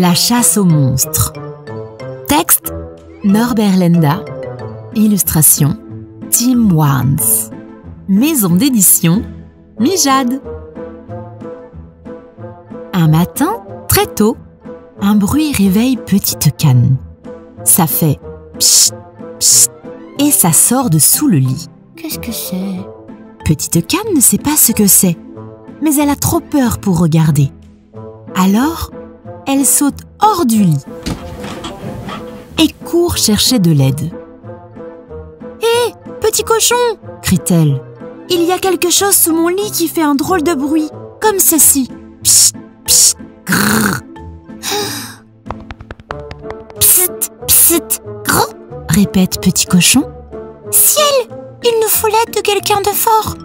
La chasse aux monstres. Texte Norbert Lenda. Illustration Tim Warnes. Maison d'édition Mijade. Un matin, très tôt, un bruit réveille Petite Canne. Ça fait psst, psst, et ça sort de sous le lit. Qu'est-ce que c'est? Petite Canne ne sait pas ce que c'est, mais elle a trop peur pour regarder. Alors, elle saute hors du lit et court chercher de l'aide. « Hé, petit cochon !» crie-t-elle. « Il y a quelque chose sous mon lit qui fait un drôle de bruit, comme ceci. Psst, psst, grrr. »« Psst, psst, grrr !» répète petit cochon. « Ciel, il nous faut l'aide de quelqu'un de fort.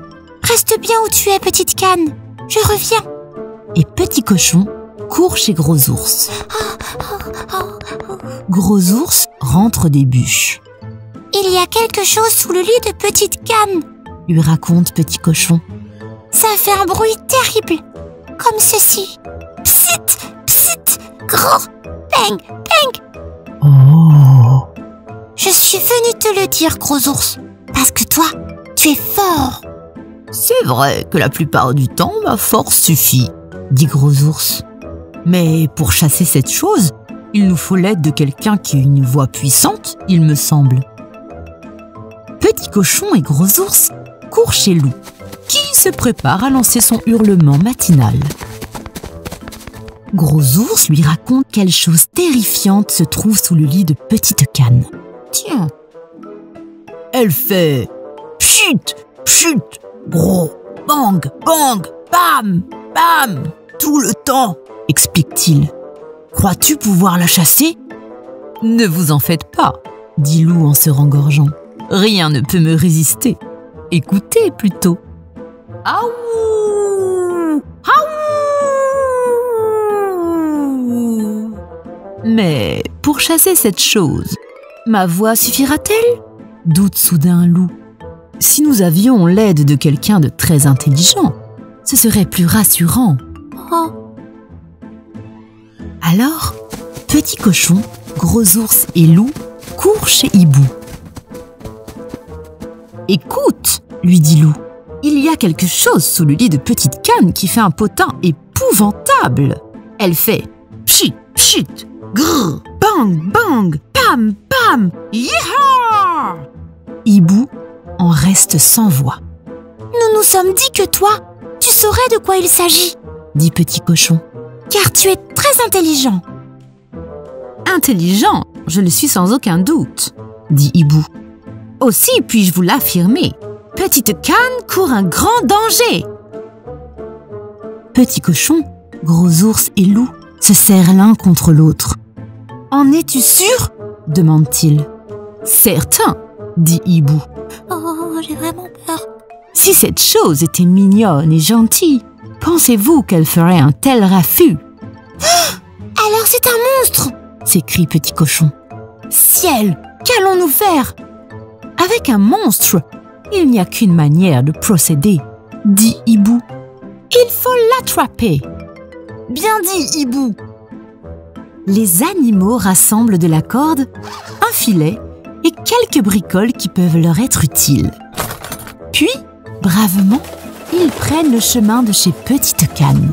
Reste bien où tu es, petite canne. Je reviens. » Et petit cochon court chez Gros ours. Gros ours rentre des bûches. « Il y a quelque chose sous le lit de petite canne, » lui raconte petit cochon. « Ça fait un bruit terrible, comme ceci. Psst, psst, grrr, bang, bang. » Oh. « Je suis venue te le dire, Gros ours, parce que toi, tu es fort. » « C'est vrai que la plupart du temps, ma force suffit, » dit Gros ours. « Mais pour chasser cette chose, il nous faut l'aide de quelqu'un qui a une voix puissante, il me semble. » Petit cochon et Gros ours courent chez Loup, qui se prépare à lancer son hurlement matinal. Gros ours lui raconte quelle chose terrifiante se trouve sous le lit de Petite Canne. Tiens, elle fait pchut, pchut, gros, bang, bang, bam, bam, tout le temps, explique-t-il. Crois-tu pouvoir la chasser? Ne vous en faites pas, dit Loup en se rengorgeant. Rien ne peut me résister. Écoutez plutôt. Aouh! Aouh! Mais pour chasser cette chose, ma voix suffira-t-elle? Doute soudain Loup. Si nous avions l'aide de quelqu'un de très intelligent, ce serait plus rassurant. Oh. Alors, Petit cochon, Gros ours et Loup courent chez Hibou. « Écoute, lui dit Loup, il y a quelque chose sous le lit de Petite Canne qui fait un potin épouvantable. Elle fait pchit, pchit, grrr, bang, bang, pam, pam, yeehaw !» Hibou en reste sans voix. « Nous nous sommes dit que toi, tu saurais de quoi il s'agit, dit Petit cochon, car tu es très intelligent. »« Intelligent, je le suis sans aucun doute, dit Hibou. Aussi puis-je vous l'affirmer, Petite Canne court un grand danger. » Petit cochon, Gros ours et Loup se serrent l'un contre l'autre. « En es-tu sûr ?» demande-t-il. « Certain, dit Hibou. Oh, j'ai vraiment peur. Si cette chose était mignonne et gentille, pensez-vous qu'elle ferait un tel raffut? Alors c'est un monstre, s'écrie Petit cochon. Ciel, qu'allons-nous faire? Avec un monstre, il n'y a qu'une manière de procéder, dit Hibou. Il faut l'attraper. Bien dit, Hibou. Les animaux rassemblent de la corde, un filet et quelques bricoles qui peuvent leur être utiles. Puis, bravement, ils prennent le chemin de chez Petite Canne.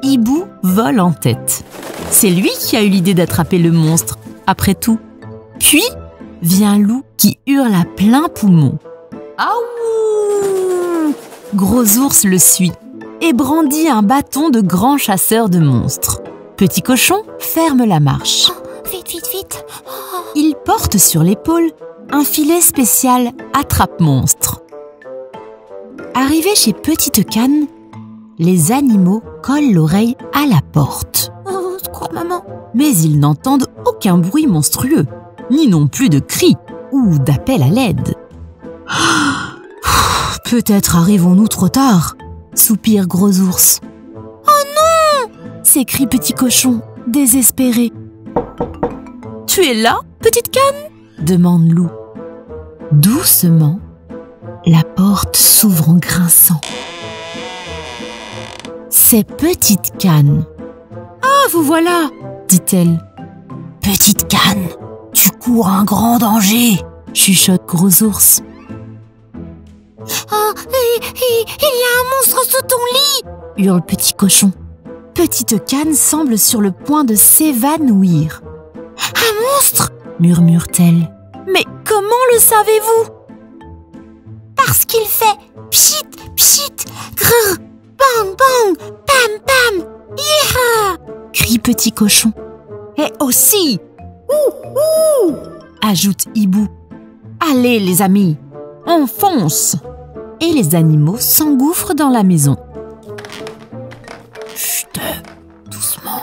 Hibou vole en tête. C'est lui qui a eu l'idée d'attraper le monstre, après tout. Puis, vient Loup qui hurle à plein poumon. Aouh! Gros ours le suit et brandit un bâton de grand chasseur de monstres. Petit cochon ferme la marche. Vite, vite, vite! Il porte sur l'épaule un filet spécial attrape-monstre. Arrivé chez Petite Canne, les animaux collent l'oreille à la porte. Oh, secours, maman! Mais ils n'entendent aucun bruit monstrueux, ni non plus de cris ou d'appel à l'aide. Peut-être arrivons-nous trop tard, soupire Gros ours. Oh non! S'écrie Petit cochon, désespéré. Tu es là, Petite Canne? Demande Loup. Doucement, la porte s'ouvre en grinçant. C'est Petite Canne. Ah, vous voilà, dit-elle. Petite canne, tu cours un grand danger, chuchote Gros Ours. Oh, il y a un monstre sous ton lit, hurle Petit Cochon. Petite canne semble sur le point de s'évanouir. Un monstre, murmure-t-elle. Mais comment le savez-vous? Parce qu'il fait pchit, pchit, grrr, bang, bang, pam, pam, yeah, crie Petit Cochon. Et aussi, ouh, ajoute Hibou. Allez les amis, on fonce. Et les animaux s'engouffrent dans la maison. Chut, doucement.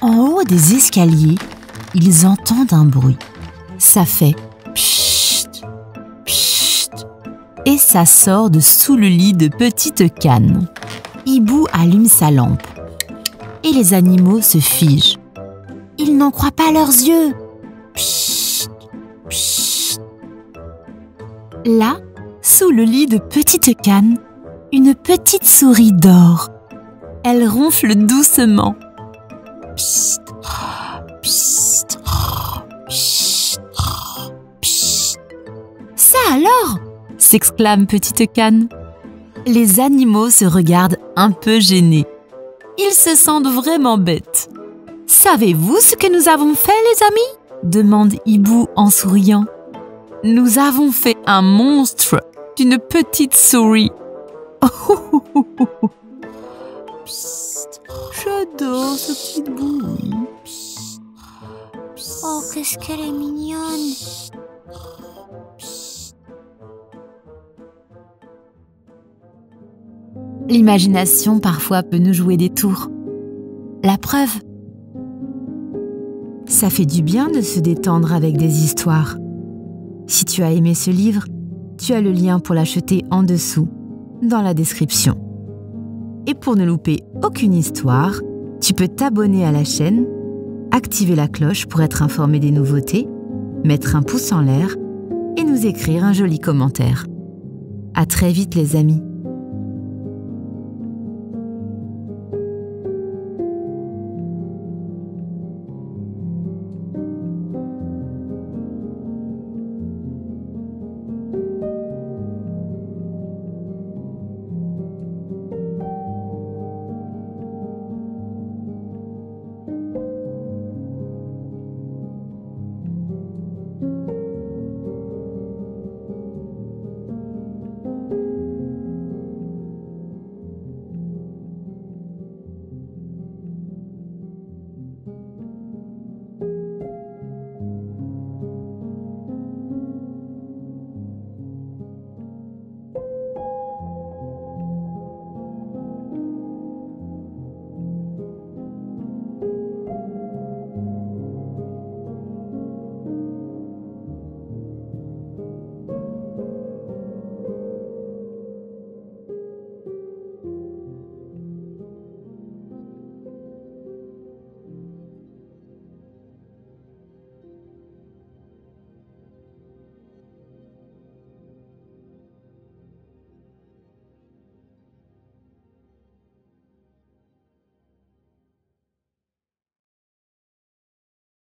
En haut des escaliers, ils entendent un bruit. Ça fait pchit, pchit. Et ça sort de sous le lit de Petite Canne. Hibou allume sa lampe. Et les animaux se figent. Ils n'en croient pas leurs yeux. Pchit, pchit. Là, sous le lit de Petite Canne, une petite souris dort. Elle ronfle doucement. Psst, psst, psst, psst. Ça alors, s'exclame Petite Canne. Les animaux se regardent un peu gênés. Ils se sentent vraiment bêtes. Savez-vous ce que nous avons fait, les amis? Demande Hibou en souriant. Nous avons fait un monstre d'une petite souris. Psst, j'adore ce petit bruit. Oh, qu'est-ce qu'elle est mignonne. L'imagination parfois peut nous jouer des tours. La preuve, ça fait du bien de se détendre avec des histoires. Si tu as aimé ce livre, tu as le lien pour l'acheter en dessous, dans la description. Et pour ne louper aucune histoire, tu peux t'abonner à la chaîne, activer la cloche pour être informé des nouveautés, mettre un pouce en l'air et nous écrire un joli commentaire. À très vite les amis.